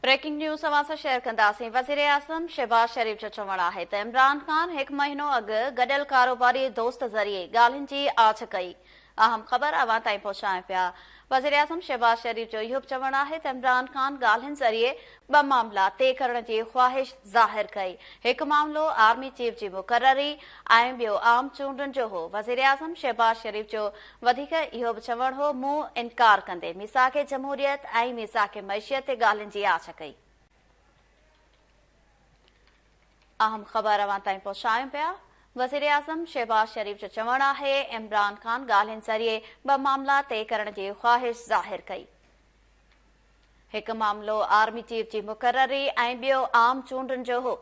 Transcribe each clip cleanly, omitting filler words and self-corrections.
Breaking news समाचार share कंदासीं। वज़ीर आज़म शहबाज शरीफ जो चवणु आहे त इमरान ख़ान हिकु महीनो अॻु गॾियल कारोबारी दोस्त ज़रिए ॻाल्हियुनि जी आछ कई। अहम ख़बर अवां ताईं पहुचायूं पिया। वज़ीर आज़म शहबाज शरीफ जो इहो बि चवणु आहे त इमरान ख़ान ॻाल्हियुनि ज़रिए ॿ मामला तय करण जी ख़्वाहिश ज़ाहिर कई। हिकु मामलो आर्मी चीफ जी मुक़ररी ऐं ॿियो आम चूंडुनि जो हो। वज़ीर आज़म शहबाज शरीफ जो वधीक इहो बि चवणु हो, मूं इनकार कंदे मिसाक़ जमहूरियत ऐं मिसाक़ मईशियत ते ॻाल्हियुनि जी आछ कई। अहम ख़बर अवां ताईं पहुचायूं पिया। वज़ीर आज़म शहबाज शरीफ जो चवणु आहे इमरान ख़ान ॻाल्हियुनि ज़रिए ॿ मामला तय करण जी ख़्वाहिश ज़ाहिर कई। हिकु मामलो आर्मी चीफ जी मुक़ररी ऐं ॿियो आम चूंडुनि जो हो।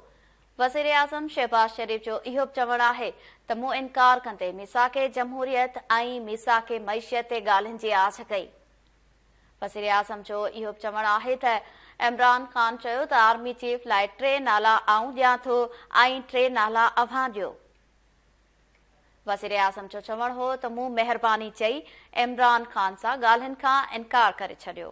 वज़ीर आज़म शहबाज शरीफ जो इहो बि चवणु आहे त मूं इनकार कंदे मिसाक़ जमहूरियत ऐं मिसाक़ मईशियत ते ॻाल्हियुनि जी आछ कई। वज़ीर आज़म जो इहो बि चवणु आहे त इमरान ख़ान चयो त आर्मी चीफ लाइ 3 नाला आऊं ॾियां थो ऐं 3 नाला अव्हां ॾियो। वज़ीर आज़म जो चवणु हो त मूं महिरबानी चई इमरान ख़ान सां ॻाल्हियुनि खां इनकार करे छॾियो।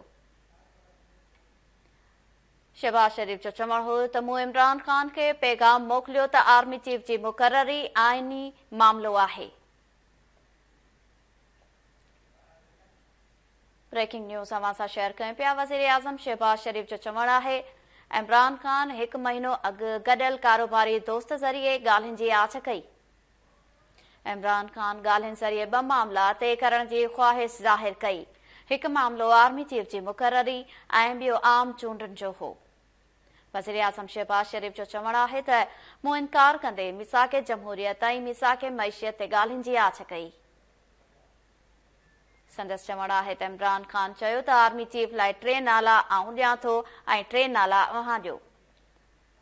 शहबाज शरीफ जो चवणु हो त मूं इमरान ख़ान खे पैगाम मोकिलियो त आर्मी चीफ जी मुक़ररी आइनी मामलो आहे। ब्रेकिंग न्यूज़ अवां सां शेयर कयूं पिया। वज़ीर आज़म शहबाज शरीफ जो चवणु आहे इमरान ख़ान हिकु महीनो अॻु गॾियल कारोबारी दोस्त ज़रिए ॻाल्हियुनि जी आछ कई। इमरान ख़ान ॻाल्हियुनि ज़रिए ॿ मामला तय करण जी ख़्वाहिश ज़ाहिर कई। हिकु मामलो आर्मी चीफ जी मुक़ररी ऐं ॿियो आम चूंडुनि जो हो। वज़ीर आज़म शहबाज शरीफ जो चवणु आहे त मूं इनकार कंदे मिसाक़ जमहूरियत ऐं मिसाक़ मईशियत ते ॻाल्हियुनि जी आछ कई। संदसि चवणु आहे त इमरान ख़ान चयो त आर्मी चीफ लाइ 3 नाला आऊं ॾियां थो ऐं 3 नाला अव्हां ॾियो।